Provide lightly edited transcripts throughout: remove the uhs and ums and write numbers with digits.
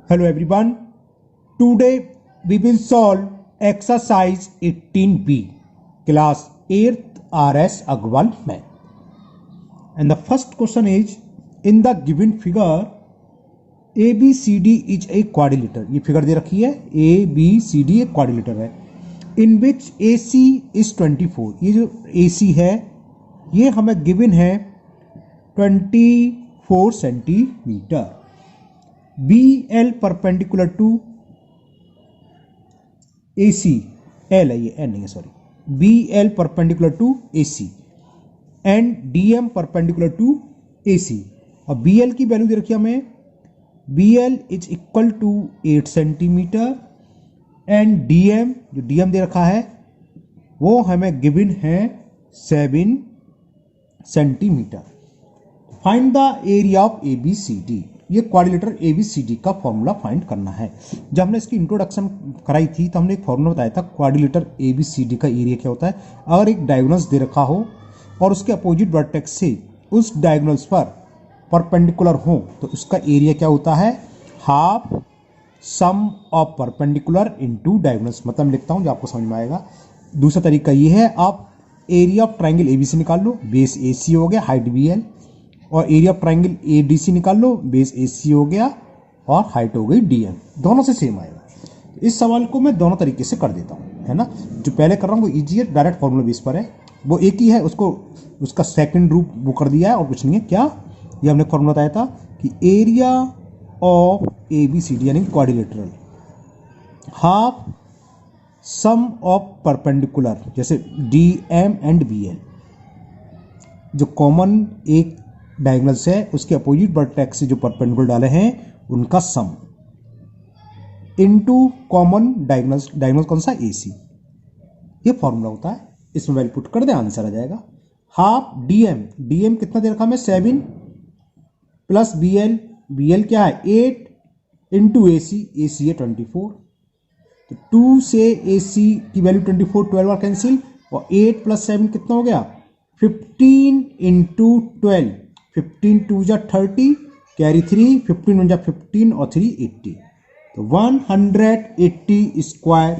Hello everyone. Today we will solve exercise 18B, class 8th RS Agrawal math. And the first question is, in the given figure ABCD is a quadrilateral. ये figure दे रखी है ABCD एक quadrilateral है. In which AC is 24. ये जो AC है ये हमें given है 24 centimetre. BL perpendicular to AC, L है ये, N नहीं है sorry, BL perpendicular to AC and DM perpendicular to AC. और BL की वैल्यू दे रखी है हमें, BL is equal to 8 centimetre and DM जो DM दे रखा है वो हमें गिवन है 7 centimetre. Find the area of ABCD. ये क्वाड्रिलेटरल ABCD का फॉर्मूला फाइंड करना है. जब हमने इसकी इंट्रोडक्शन कराई थी तो हमने एक फॉर्मूला बताया था क्वाड्रिलेटरल ABCD का एरिया क्या होता है. अगर एक डायगोनल्स दे रखा हो और उसके अपोजिट वर्टेक्स से उस डायगोनल्स पर परपेंडिकुलर हो तो उसका एरिया क्या होता है, half sum of perpendicular into diagonals. मतलब लिखता हूं जो आपको समझ में आएगा. दूसरा तरीका ये है, आप एरिया ऑफ ट्राइंगल ABC निकाल लो, बेस AC हो गया, हाइट BL, और एरिया ऑफ ट्राइंगल ADC निकाल लो, बेस AC हो गया और हाइट हो गई DM. दोनों से सेम आएगा. इस सवाल को मैं दोनों तरीके से कर देता हूँ, है ना. जो पहले कर रहा हूँ वो इजी है, डायरेक्ट फॉर्मूला बेस पर है, वो एक ही है, उसको उसका सेकंड रूप वो कर दिया है और कुछ नहीं है. क्या ये हमने फॉर्मूला बताया था कि एरिया ऑफ ABCD यानी quadrilateral half sum of perpendicular, जैसे DM एंड BL जो कॉमन एक डायगोनल्स है उसके अपोजिट वर्टेक्स से जो परपेंडिकुलर डाले हैं उनका सम इनटू कॉमन डायगोनल्स. डायगोनल कौन सा, AC. ये फॉर्मूला होता है. इसमें वैल्यू पुट कर दे, आंसर आ जाएगा. हाफ DM कितना दे रखा है, 7 प्लस BL क्या है 8 इंटू AC है 24. तो 2 से AC की वैल्यू 24, 12 बार कैंसिल, और 8 प्लस 7 कितना हो गया 15 इंटू 12, 15 2 जा 30, कैरी 3, 15 1 जा 15 और 3 80. तो 180 square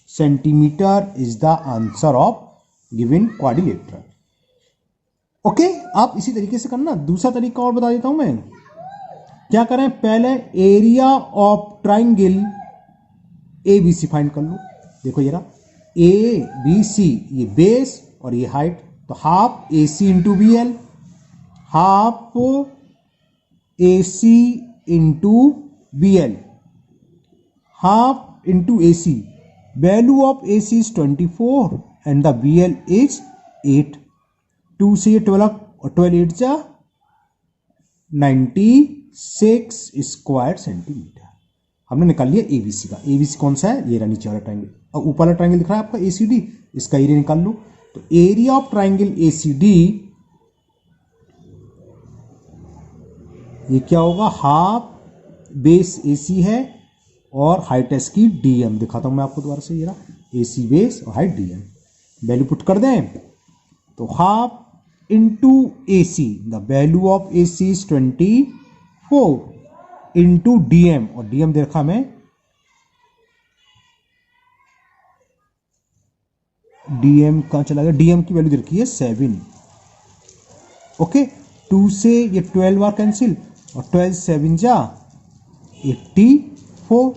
centimetre is the answer of given quadrilateral. Okay, आप इसी तरीके से करना. दूसरा तरीका और बता देता हूं मैं. क्या करें, पहले area of triangle ABC find कर लो. देखो जरा, ABC ये बेस और ये हाइट, तो half AC into BL, half AC into BL, half into AC. Value of AC is 24 and the BL is 8. 2 से 12 और 12 8 जा 96 स्क्वायर सेंटीमीटर. हमने निकाल लिया ABC का. ABC कौन सा है, ये रहा नीचे वाला ट्राइंगल. अब ऊपर वाला ट्राइंगल दिख रहा है आपका ACD, इसका एरिया निकाल लो. तो एरिया ऑफ ट्राइंगल ACD ये क्या होगा, हाफ बेस AC है और हाइट इसकी DM. दिखाता हूं मैं आपको दोबारा से, ये रहा AC बेस और हाइट DM. वैल्यू पुट कर दें तो half into AC, the value of AC is 24 into DM, और DM दे रखा हमें, DM कहां चला गया, DM की वैल्यू दे रखी है 7. ओके, 2 से ये 12 बार कैंसिल और 12 7 जा 84.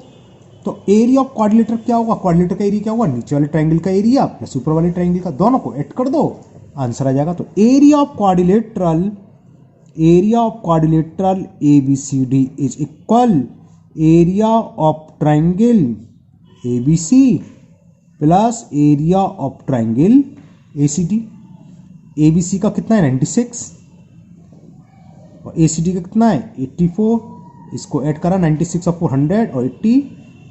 तो एरिया ऑफ क्वाड्रिलेटर क्या होगा, क्वाड्रिलेटर का एरिया क्या होगा, नीचे वाले ट्राइंगल का एरिया प्लस ऊपर वाले ट्राइंगल का, दोनों को ऐड कर दो, आंसर आ जाएगा. तो area of quadrilateral ABCD is equal area of triangle ABC plus area of triangle ACD. ABC का कितना है 96 और ACD का कितना है 84. इसको ऐड करा, 96 और 400 और 80,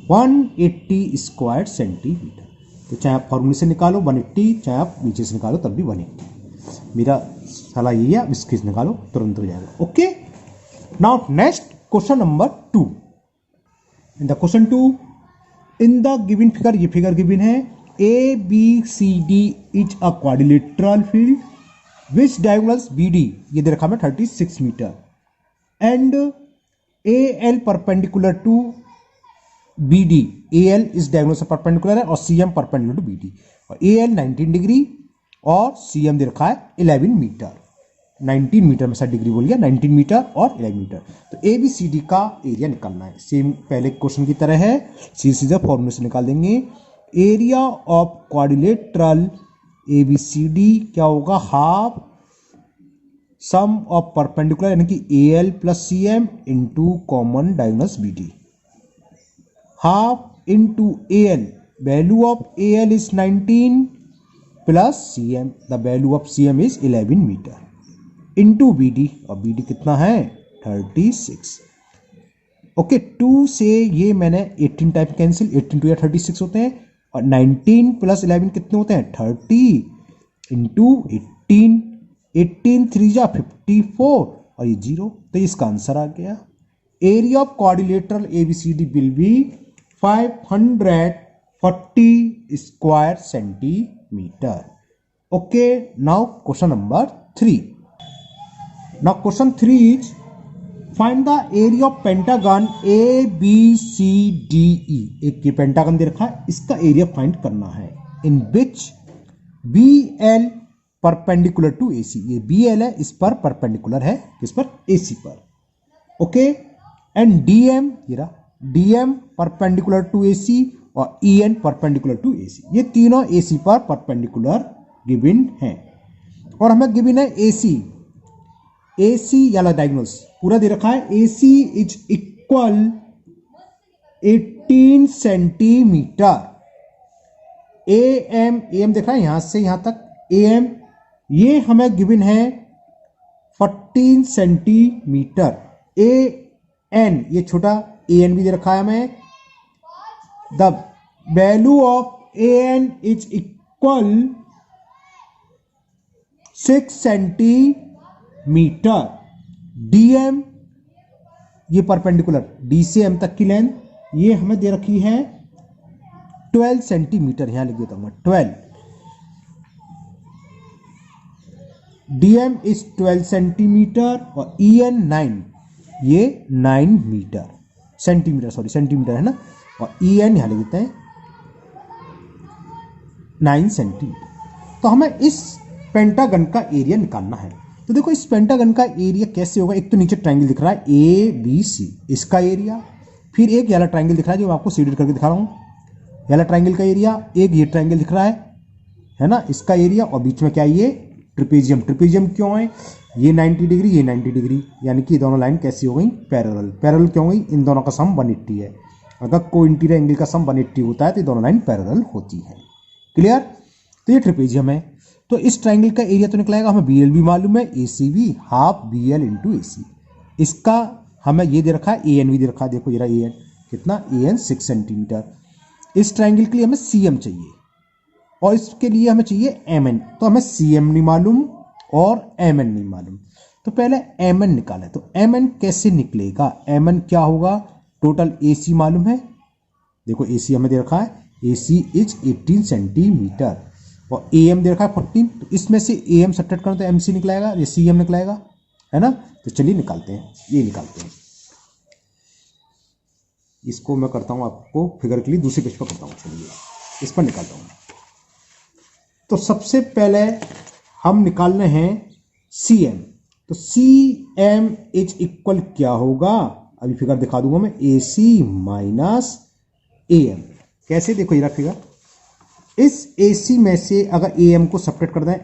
180 स्क्वायर सेंटीमीटर. तो चाहे आप फॉर्मूले से निकालो 180, चाहे आप नीचे से निकालो तब भी 180. मेरा सलाह यही है, इसके निकालो तुरंत हो जाएगा. Okay, now next question number 2. In the question 2, in the given figure, ये फिगर गिवन है, ABCD is a quadrilateral field which diagonals BD ये दे रखा है 36 metre and AL perpendicular to B D, A L इस diagonal से perpendicular है और C M perpendicular to B D, और ए एल 19 डिग्री और सी एम दे रखा है 11 मीटर, 19 मीटर में 60 डिग्री बोल गया, 19 मीटर और 11 मीटर। तो ए बी सी डी का एरिया निकालना है, सेम पहले क्वेश्चन की तरह है, सीधे फॉर्मूले से निकाल देंगे। Area of quadrilateral A B C D क्या होगा, हाफ सम ऑफ परपेंडिकुलर यानी कि A L plus C M into common diagonals B D, half into A L, value of A L is 19 plus C M, the value of C M is 11 metre, into B D, और B D कितना है 36। Okay, 2 से ये मैंने 18 type cancel, 18 to या 36 होते हैं, और 19 प्लस 11 कितने होते हैं 30 इंटू 18, 18 3 जा 54 और ये 0, तो इसका आंसर आ गया। Area of quadrilateral ABCD will be 540 square centimetre. Okay, now question number 3। Now question 3 is find the area of pentagon ABCDE। एक ये पेंटागन दे रखा है, इसका एरिया फाइंड करना है। इन विच BL परपेंडिकुलर टू AC, ये BL है, इस पर परपेंडिकुलर है, किस पर AC पर। ओके, एंड DM ये रहा, DM परपेंडिकुलर टू AC और EN परपेंडिकुलर टू AC, ये तीनों AC पर परपेंडिकुलर गिवन हैं। और हमें गिवन है AC याला डायगोनल्स पूरा दे रखा है, AC is equal 18 centimetre, AM देख रहा है यहां से यहां तक, AM ये हमें गिवन है 14 सेंटीमीटर, AN ये छोटा AN भी दे रखा है हमें, the value of AN is equal 6 centimetre, DM ये परपेंडिकुलर D से M तक की लेंथ ये हमें दे रखी है 12 सेंटीमीटर, यहां लिख देता हूं मैं 12, DM इज 12 सेंटीमीटर और EN 9, ये 9 मीटर, सेंटीमीटर सॉरी सेंटीमीटर है ना, और EN यहां लिख देते हैं 9 सेंटीमीटर। तो हमें इस पेंटागन का एरिया निकालना है। तो देखो इस पेंटागन का एरिया कैसे होगा, एक तो नीचे ट्रायंगल दिख रहा है ABC, इसका एरिया, फिर एक येलो ट्रायंगल दिख रहा है जो मैं आपको सीडेड करके दिखा रहा हूं, येलो ट्रायंगल का एरिया, एक ये ट्रायंगल दिख रहा है ना, इसका एरिया, और बीच में क्या है ये ट्रिपेजियम। ट्रिपेजियम क्यों है, ये 90 डिग्री ये 90 डिग्री, यानी कि दोनों लाइन कैसी हो गई पैरेलल। पैरेलल क्यों गई, इन दोनों का सम 180 है, अगर को इंटीरियर एंगल का सम 180 होता है तो ये दोनों लाइन पैरेलल होती है। क्लियर, तो ये ट्रिपेजियम है। तो इस ट्रायंगल का एरिया तो निकलेगा, हमें BL भी मालूम है, AC भी, हाफ BL इंटू AC, इसका हमें ये दे रखा है, AN भी दे रखा है, देखो ये रहा AN कितना, AN 6 सेंटीमीटर। इस ट्रायंगल के लिए हमें CM चाहिए और इसके लिए हमें चाहिए MN, तो हमें CM नहीं मालूम और MN नहीं मालूम, तो पहले MN निकालें। तो MN कैसे निकलेगा, MN क्या होगा, टोटल AC मालूम है, देखो AC हमें दे रखा है, AC इज 18 सेंटीमीटर और AM दे रखा है 14, तो इसमें से AM सब्ट्रैक्ट करें तो MC निकलेगा, ये CM निकलेगा, है ना। तो चलिए निकालते हैं, ये निकालते हैं, इसको मैं करता हूं आपको फिगर के लिए दूसरे पेज पर करता हूं, चलिए इस पर निकालता हूं। तो सबसे पहले हम निकालने हैं CM, तो CM इज इक्वल क्या होगा, अभी फिगर दिखा दूंगा मैं, AC माइनस AM। कैसे, देखो ये फिगर, इस AC में से अगर AM को सब्ट्रैक्ट कर दें,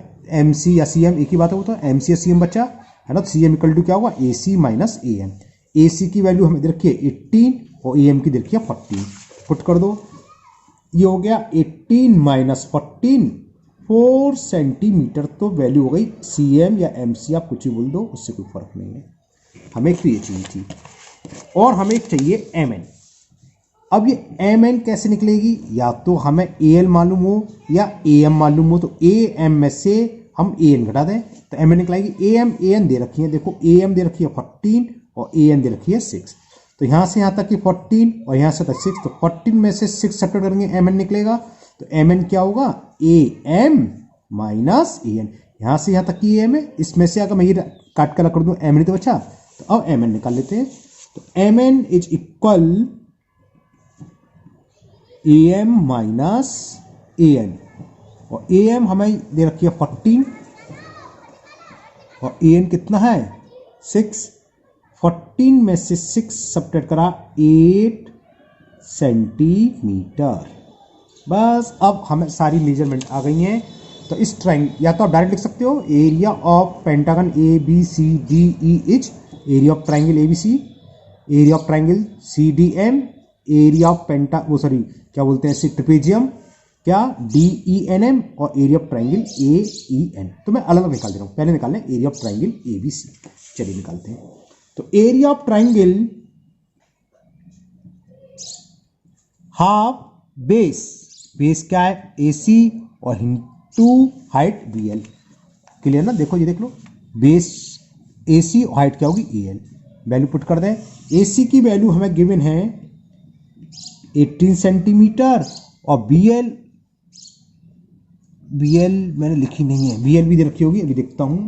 MC या CM एक ही बात है, वो तो MC या CM बचा है ना, तो CM इक्वल टू क्या होगा, AC माइनस AM। AC की वैल्यू हमें दे रखी है 18 और AM की दे रखी है 14, पुट कर दो, ये हो गया 18 माइनस 14 4 सेंटीमीटर, तो वैल्यू हो गई CM या MC, आप कुछ ही बोल दो, उससे कोई फर्क नहीं है। हमें एक तो ये चाहिए थी और हमें एक चाहिए MN। अब ये MN कैसे निकलेगी, या तो हमें AL मालूम हो या AM मालूम हो, तो AM में से हम AN घटा दें तो MN निकलेगी। AN दे रखी है, देखो AM दे रखी है 14 और AN दे रखी है 6, तो यहां से यहां तक की 14 और यहां से तक 6, तो 14 में से 6 सब्ट्रैक्ट करेंगे MN निकलेगा, तो MN क्या होगा, AM माइनस AN, यहां से यहां तक की AM है, इसमें से अगर मैं ये काट कर कर दूं MN तो बचा, तो अब MN निकाल लेते हैं। तो MN is equal A M minus A N, और ए एम हमें दे रखी है 14 और ए एन कितना है 6। 14 में से 6 सब्ट्रैक्ट करा 8 सेंटीमीटर। बस अब हमें सारी मेजरमेंट आ गई हैं। तो इस ट्रायंगल या तो आप डायरेक्ट लिख सकते हो area of pentagon A B C D E is area of triangle A B C, area of triangle C D M, area of क्या बोलते हैं इसे ट्रिपेजियम क्या डी ई एन एम, और area of triangle A E N. तो मैं अलग अलग निकाल दे रहा हूं, पहले निकालना है area of triangle A B C. चलिए निकालते हैं। तो area of triangle half base क्या है ए सी और to height B L. Clear ना, देखो ये देख लो, बेस ए सी और हाइट क्या होगी ए एल। वैल्यू पुट कर दें। ए सी की वैल्यू हमें गिवन है 18 सेंटीमीटर और बी एल मैंने लिखी नहीं है, बी एल भी दे रखी होगी, अभी देखता हूं।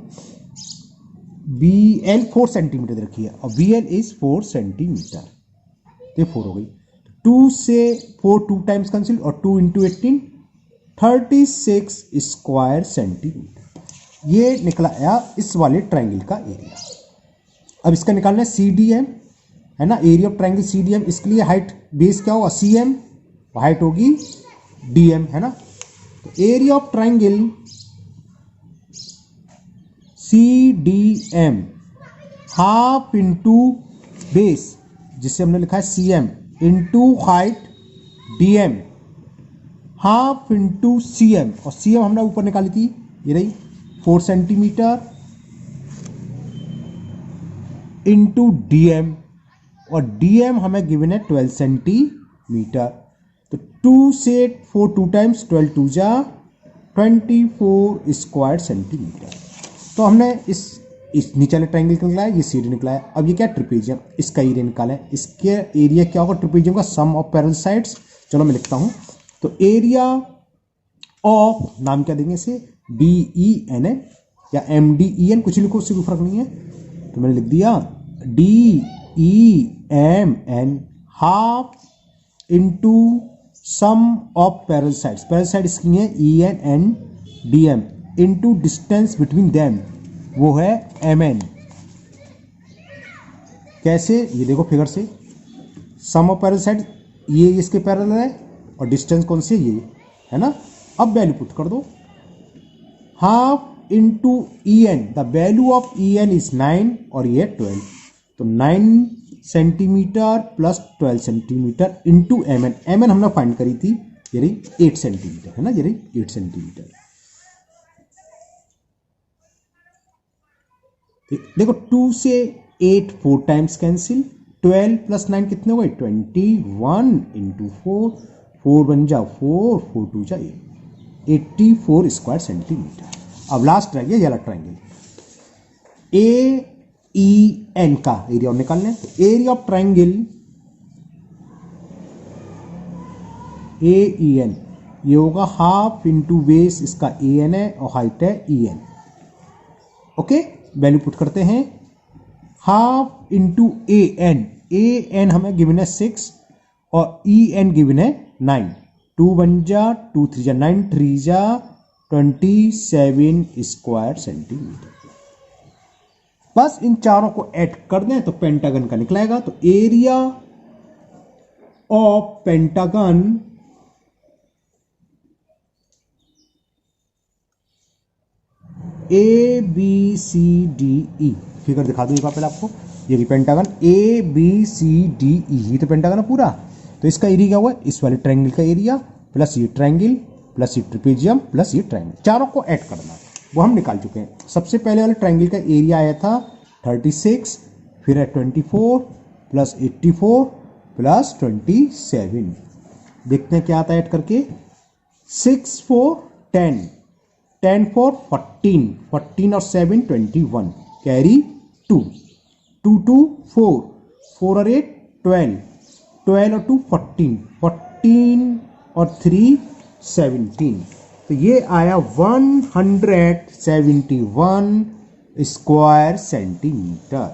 बी एल 4 सेंटीमीटर दे रखी है और बी एल इज 4 सेंटीमीटर। तो 4 हो गई। 2 से 4 2 टाइम्स कैंसिल और 2 इंटू 18 36 स्क्वायर सेंटीमीटर। ये निकला आया इस वाले ट्रायंगल का एरिया। अब इसका निकालना है सी डी एम, है ना, area of triangle C D M. इसके लिए हाइट बेस क्या होगा सी एम, हाइट होगी डी एम, है ना। तो area of triangle C D M half into base जिससे हमने लिखा है C M into height D M half into C M, और सी एम हमने ऊपर निकाली थी, ये रही 4 सेंटीमीटर इंटू डी एम, और डी एम हमें गिवन है 12 सेंटीमीटर। तो 2 से 4 2 टाइम्स 12 2 जा 24 स्क्वायर सेंटीमीटर। तो हमने इस नीचे वाले ट्रायंगल का निकला है, ये सी डी निकला है। अब ये क्या ट्रिपेजियम, इसका एरिया निकाला है। इसके एरिया क्या होगा ट्रिपेजियम का सम ऑफ पैरेलल साइड्स। चलो मैं लिखता हूं। तो एरिया ऑफ नाम क्या देंगे इसे डी ई एन ए या एम डी ई एन, कुछ लिखो उससे कोई फर्क नहीं है। तो मैंने लिख दिया D E M N half into sum of parallel sides. Parallel side इसकी है E N N D M into distance between them, वो है एम एन। कैसे, ये देखो फिगर से, सम ऑफ पैरेलल साइड ये इसके पैरेलल है और डिस्टेंस कौन सी है ये, है ना। अब वैल्यू पुट कर दो half into E N, the value of E N is 9 और ये 12, तो 9 centimetre plus 12 centimetre into M N. M N हमने फाइंड करी थी, ये रही 8 सेंटीमीटर, है ना, ये रही 8 सेंटीमीटर। देखो 2 से 8 4 टाइम्स कैंसिल, 12 प्लस 9 कितने हुए 21 इंटू 4, 4 बन जा 4, 4 2 जा 8, 84 स्क्वायर सेंटीमीटर। अब लास्ट रह गया ये वाला ट्रायंगल ए ई एन का एरिया निकालना है। तो area of triangle A E N ये होगा हाफ इंटू बेस, इसका ए एन है और हाइट है E N. Okay, value put करते हैं हाफ इंटू ए एन हमें गिवन है 6 और ई एन गिवन है 9, 2 1 जा 2 3 जा 9 3 जा 27 स्क्वायर सेंटीमीटर। बस इन चारों को ऐड कर दें तो पेंटागन का निकलेगा। तो area of pentagon A B C D E, figure दिखा दूं एक बार पहले आपको, ये भी pentagon A B C D E, ये तो पेंटागन है पूरा। तो इसका एरिया क्या हुआ, इस वाले ट्रायंगल का एरिया प्लस ये ट्रायंगल प्लस ये ट्रिपेजियम प्लस ये ट्रायंगल, चारों को ऐड करना, वो हम निकाल चुके हैं। सबसे पहले वाले ट्रायंगल का एरिया आया था 36, फिर है 24 प्लस 84 प्लस 27। देखते हैं क्या आता है ऐड करके, 6 4 10, 10 4 14, 14 और 7 21, कैरी 2, 2 2 4, 4 और 8 12, 12 और 2 14, 14 और 3 17। तो ये आया 171 स्क्वायर सेंटीमीटर।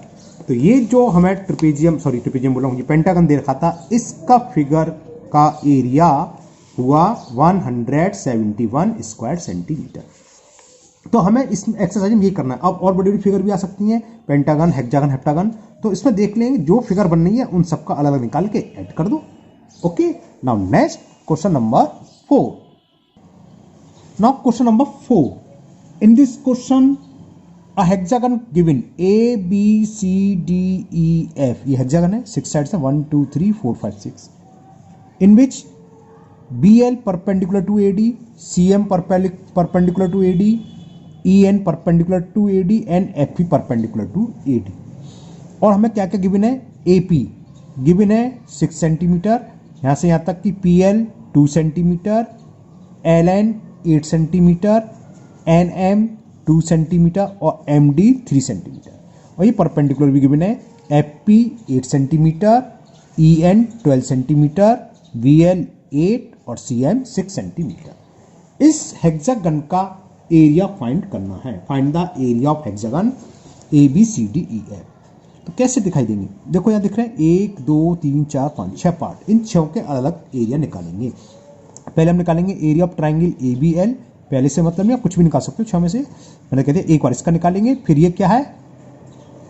तो ये जो हमें ट्रिपेजियम बोल रहा हूँ, ये पेंटागन दे रखा था, इसका फिगर का एरिया हुआ 171 स्क्वायर सेंटीमीटर। तो हमें इस एक्सरसाइज में ये करना है। अब और बड़ी बड़ी फिगर भी आ सकती हैं, पेंटागन, हेक्सागन, हेप्टागन, तो इसमें देख लेंगे जो फिगर बन रही है उन सबका अलग अलग निकाल के ऐड कर दो। Okay, now next question number 4। Now question number 4, in this question a hexagon given A B C D E F, ये हेक्सागन है, 6 साइड्स है, 1 2 3 4 5 6, in which BL perpendicular to AD, CM perpendicular to AD, EN perpendicular to AD and FP perpendicular to AD। और हमें क्या क्या given है, AP given है 6 centimetre, यहाँ से यहाँ तक कि PL 2 centimetre, LN 8 centimetre, NM 2 centimetre और MD 3 सेंटीमीटर। और ये परपेंडिकुलर भी गिवन है, FP 8 centimetre, EN 12 centimetre, VL 8 और CM 6 सेंटीमीटर। इस हेक्सागन का एरिया फाइंड करना है। Find the area of hexagon ABCDEF। तो कैसे दिखाई देंगे, देखो यहाँ दिख रहे हैं 1 2 3 4 5 6 पार्ट, इन 6 के अलग अलग एरिया निकालेंगे। पहले हम निकालेंगे एरिया ऑफ ट्राइंगल ABL, पहले से मतलब नहीं, आप कुछ भी निकाल सकते हो 6 में से। मैंने कहते हैं एक बार इसका निकालेंगे, फिर ये क्या है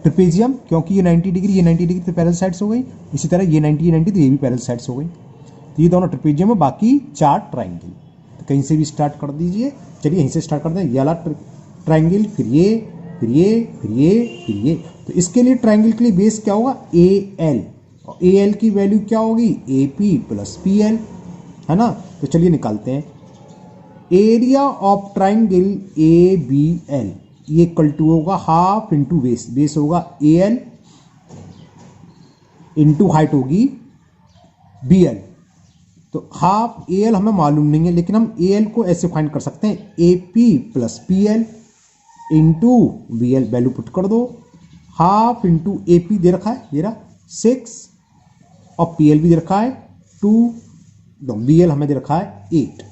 ट्रिपेजियम, क्योंकि ये 90 डिग्री, ये 90 डिग्री तो पैरेलल साइड्स हो गई, इसी तरह ये 90 तो ये भी पैरेलल साइड्स हो गई। तो ये दोनों ट्रिपेजियम है, बाकी 4 ट्राइंगल। तो कहीं से भी स्टार्ट कर दीजिए, चलिए यहीं से स्टार्ट करते हैं, ये वाला ट्राइंगल, फिर ये, फिर ये, फिर ये, फिर ये। तो इसके लिए ट्राइंगल के लिए बेस क्या होगा, AL, और AL की वैल्यू क्या होगी, AP प्लस PL, है ना। तो चलिए निकालते हैं। एरिया ऑफ ट्राइंगल ABL ये इक्वल टू होगा हाफ इंटू बेस, बेस होगा AL इंटू हाइट होगी BL। तो हाफ AL हमें मालूम नहीं है, लेकिन हम AL को ऐसे फाइंड कर सकते हैं, AP plus PL into BL, value put कर दो। हाफ इंटू AP दे रखा है, दे रहा 6 और PL भी दे रखा है 2, BL हमें दे रखा है 8।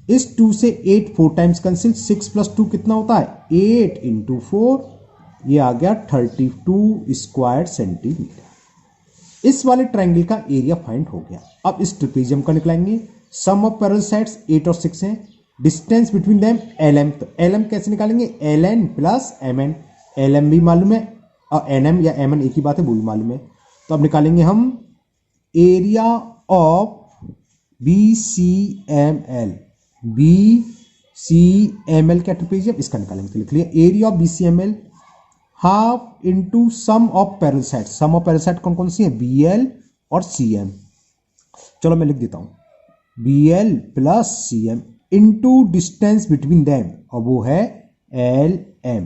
इस 2 से 8 4 टाइम्स कैंसिल, 6 प्लस 2 कितना होता है 8 इंटू 4, ये आ गया 32 स्क्वायर सेंटीमीटर। इस वाले ट्राइंगल का एरिया फाइंड हो गया। अब इस ट्रिपेजियम का निकालेंगे। सम ऑफ पैरेलल साइड्स 8 और 6 हैं, डिस्टेंस बिटवीन देम LM। तो LM कैसे निकालेंगे, LN प्लस MN, LM भी मालूम है और NM या MN एक ही बात है, वो भी मालूम है। तो अब निकालेंगे हम एरिया ऑफ BCML, BCML क्या ट्रिपेजियम, इसका निकालेंगे। तो लिख लिया area of BCML half into sum of parallel side. Sum of parallel side कौन कौन सी है, BL और CM। चलो मैं लिख देता हूं, BL plus CM into distance between them, और वो है LM।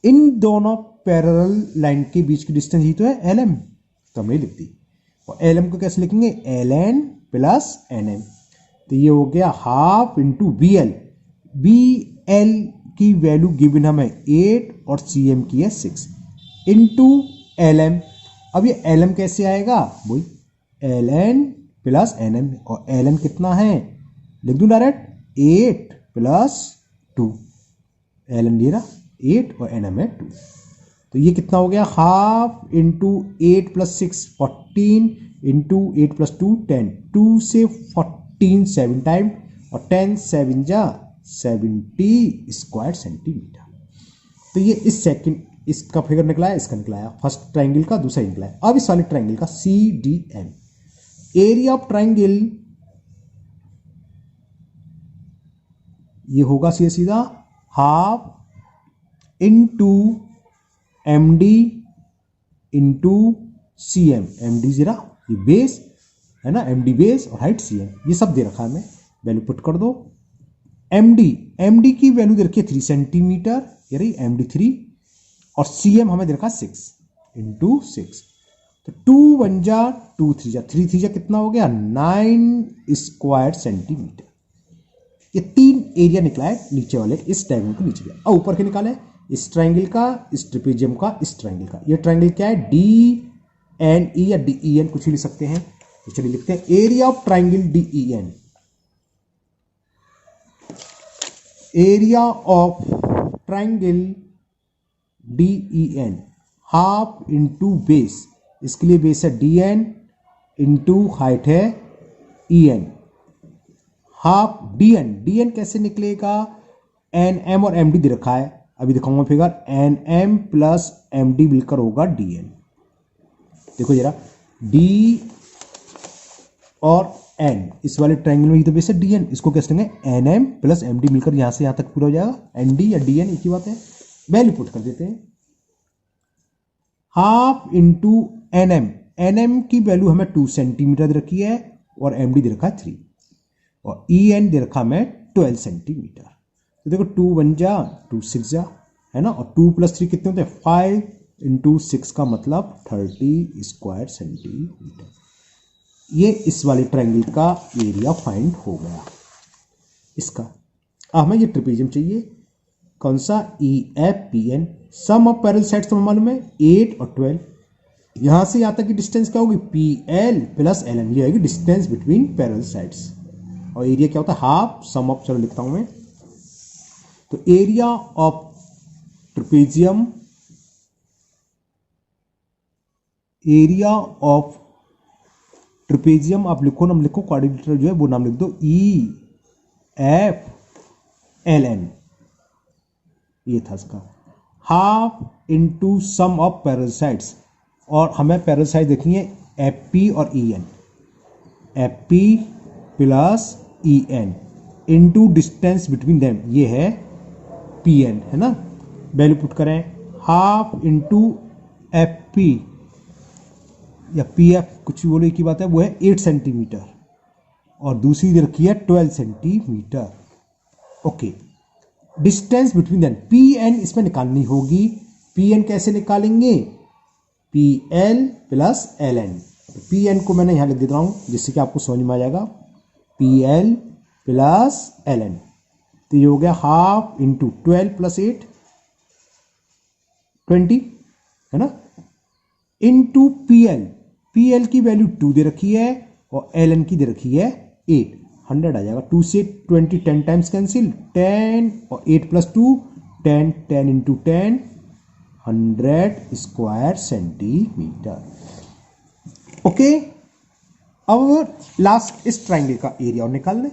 इन दोनों पैरेलल लाइन के बीच की डिस्टेंस ही तो है LM, तो हमने लिख दी। और LM को कैसे लिखेंगे, LN प्लस NM। तो ये हो गया हाफ इंटू BL, BL की वैल्यू गिवन हमें 8 और CM की है 6 इंटू LM। अब ये LM कैसे आएगा, वही LN प्लस NM, और LN कितना है, लिख दूं डायरेक्ट 8 प्लस 2, LN ये रहा 8 और NM है 2। तो ये कितना हो गया, half into 8 plus 6 14 into 8 plus 2 10, 2 से 14 7 टाइम, और 10 7 जा 70 स्क्वायर सेंटीमीटर। तो ये इस सेकंड इसका फिगर निकला है, इसका निकला है, फर्स्ट ट्राइंगल का, दूसरा निकला है। अब इस वाले ट्राइंगल का CDM, एरिया ऑफ ट्राइंगल ये होगा सीधा सीधा half into MD into CM। MD जरा ये बेस है ना, MD बेस और हाइट CM, ये सब दे रखा है, हमें वैल्यू पुट कर दो। MD की वैल्यू दे रखी है 3 सेंटीमीटर, ये रही MD 3, और CM हमें दे रखा 6 इंटू 6। तो 2 1 जा 2 3 जा 3 3 जा कितना हो गया 9 स्क्वायर सेंटीमीटर। ये 3 एरिया निकला है नीचे वाले, इस डायगोनल के नीचे, और ऊपर के निकाले इस ट्राइंगल का, इस ट्रिपेजियम का, इस ट्राइंगल का। ये ट्राइंगल क्या है, DNE या DEN कुछ भी लिख सकते हैं। तो चलिए लिखते हैं area of triangle DEN, area of triangle DEN half into base, इसके लिए बेस है DN इंटू हाइट है E N, half D N. D N कैसे निकलेगा, एन एम और एम डी दे रखा है, अभी दिखाऊंगा figure, N M plus M D मिलकर होगा डी एन। देखो जरा, डी और एन इस वाले ट्रायंगल में तो बेस है डी एन, इसको कैसे लेंगे, N M plus M D मिलकर यहां से यहां तक पूरा हो जाएगा, एन डी या डी एन एक ही बात है। वैल्यू पुट कर देते हैं, half into N M, N M की वैल्यू हमें 2 सेंटीमीटर दे रखी है और एम डी दे रखा है 3, और ई एन दे रखा हमें 12 सेंटीमीटर। तो देखो 2 1 जा 2 6 जा, है ना, और 2 + 3 कितने होते हैं, 5 × 6 का मतलब 30 स्क्वायर सेंटीमीटर। ये इस वाले ट्रायंगल का एरिया फाइंड हो गया इसका। अब हमें ये ट्रिपेजियम चाहिए, कौन सा, E F P N. Sum of parallel sides तो मालूम है 8 और 12, यहां से यहां तक की डिस्टेंस क्या होगी, P L plus L N, ये आएगी डिस्टेंस बिटवीन पैरेलल साइड्स। और एरिया क्या होता है, हाफ सम ऑफ, चलो लिखता हूं मैं, तो area of trapezium, area of trapezium आप लिखो, नाम लिखो, क्वाड्रिलेटरल जो है वो नाम लिख दो, ई एफ एल एन, ये था इसका, half into sum of parallel sides, और हमें पैरेलल साइड देखनी है एफ पी और E N, F P plus E N into distance between them, ये है पी एन, है ना। वैल्यू पुट करें, हाफ इंटू एफ पी या पी एफ, कुछ भी बोलो एक ही बात है, वो है 8 सेंटीमीटर, और दूसरी दे रखी है 12 centimetre. Okay, distance between them, P N इसमें निकालनी होगी। पी एन कैसे निकालेंगे, P L plus L N. P N को मैंने यहां लिख देता हूं जिससे कि आपको समझ में आ जाएगा, P L plus L N, तो ये हो गया हाफ इंटू 12 + 8 20, है ना, into P L. P L की वैल्यू 2 दे रखी है और एल एन की दे रखी है 8, 100 आ जाएगा, 2 से 20 10 टाइम्स कैंसिल, 10 और 8 + 2 10, 10 इंटू 10 100 स्क्वायर सेंटीमीटर। ओके, अब लास्ट इस ट्राइंगल का एरिया और निकाल लें,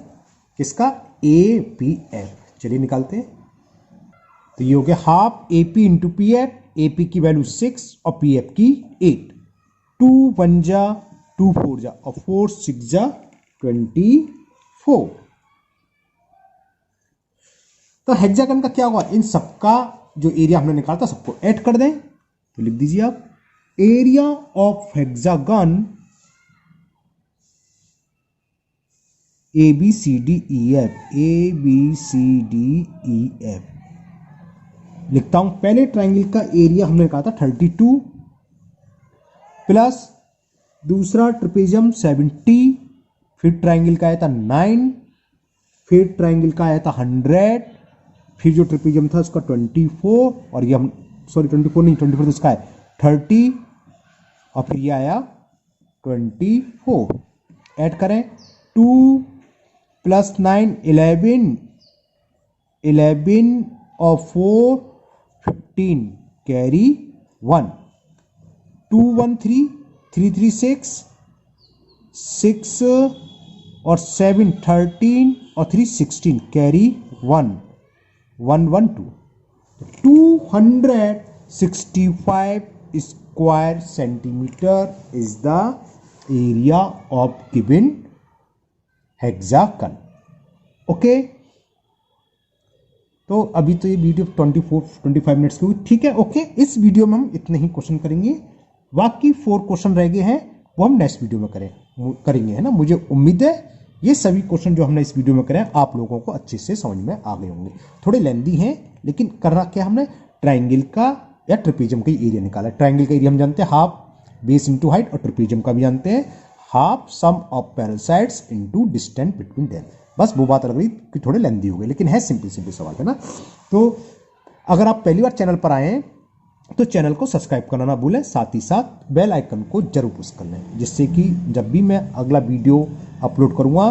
किसका, ए पी एफ। चलिए निकालते हैं, तो ये हो गया half A P into P F, A P की वैल्यू 6 और पी एफ की 8, 2 1 जा 2 4 जा और 4 6 जा 24। तो हेक्सागन का क्या हुआ, इन सबका जो एरिया हमने निकाला था सबको ऐड कर दें, तो लिख दीजिए आप, area of hexagon A B C D E F, A B C D E F लिखता हूं। पहले ट्राइंगल का एरिया हमने कहा था 32 प्लस दूसरा ट्रिपेजियम 70, फिर ट्राइंगल का आया था 9, फिर ट्राइंगल का आया था 100, फिर जो ट्रिपेजियम था उसका 24, और ये हम सॉरी 24 नहीं, 24 तो इसका है 30, और फिर ये आया 24। ऐड करें, 2 + 9 11, 11 और 4 15, कैरी 1, 2 1 3, 3 3 6, 6 और 7 13 और 3 16, carry 1 1 1 2, 265 square centimetre is the area of given hexagon. Okay, तो अभी तो ये वीडियो 24-25 मिनट्स की हुई, ठीक है। ओके, इस वीडियो में हम इतने ही क्वेश्चन करेंगे, बाकी 4 क्वेश्चन रह गए हैं वो हम नेक्स्ट वीडियो में करेंगे, है ना। मुझे उम्मीद है ये सभी क्वेश्चन जो हमने इस वीडियो में करे हैं आप लोगों को अच्छे से समझ में आ गए होंगे। थोड़े लेंदी हैं, लेकिन करना क्या, हमने ट्राइंगल का या ट्रिपेजियम का एरिया निकाला। ट्राइंगल का एरिया हम जानते हैं हाफ बेस इंटू हाइट, और ट्रिपेजियम का भी जानते हैं half sum of parallel sides into distance between them. बस वो बात लग रही कि थोड़े लेंदी हो गए, लेकिन है सिंपल सवाल, है ना। तो अगर आप पहली बार चैनल पर आए हैं तो चैनल को सब्सक्राइब करना ना भूलें, साथ ही साथ बेल आइकन को जरूर प्रेस कर लें, जिससे कि जब भी मैं अगला वीडियो अपलोड करूंगा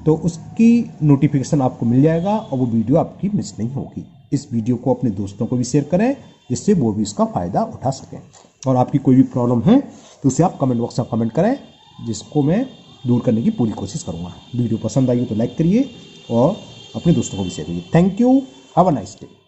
तो उसकी नोटिफिकेशन आपको मिल जाएगा और वो वीडियो आपकी मिस नहीं होगी। इस वीडियो को अपने दोस्तों को भी शेयर करें, जिससे वो भी इसका फ़ायदा उठा सकें। और आपकी कोई भी प्रॉब्लम है तो उसे आप कमेंट बॉक्स में कमेंट करें, जिसको मैं दूर करने की पूरी कोशिश करूँगा। वीडियो पसंद आई हो तो लाइक करिए और अपने दोस्तों को भी शेयर करिए। Thank you, have a nice day.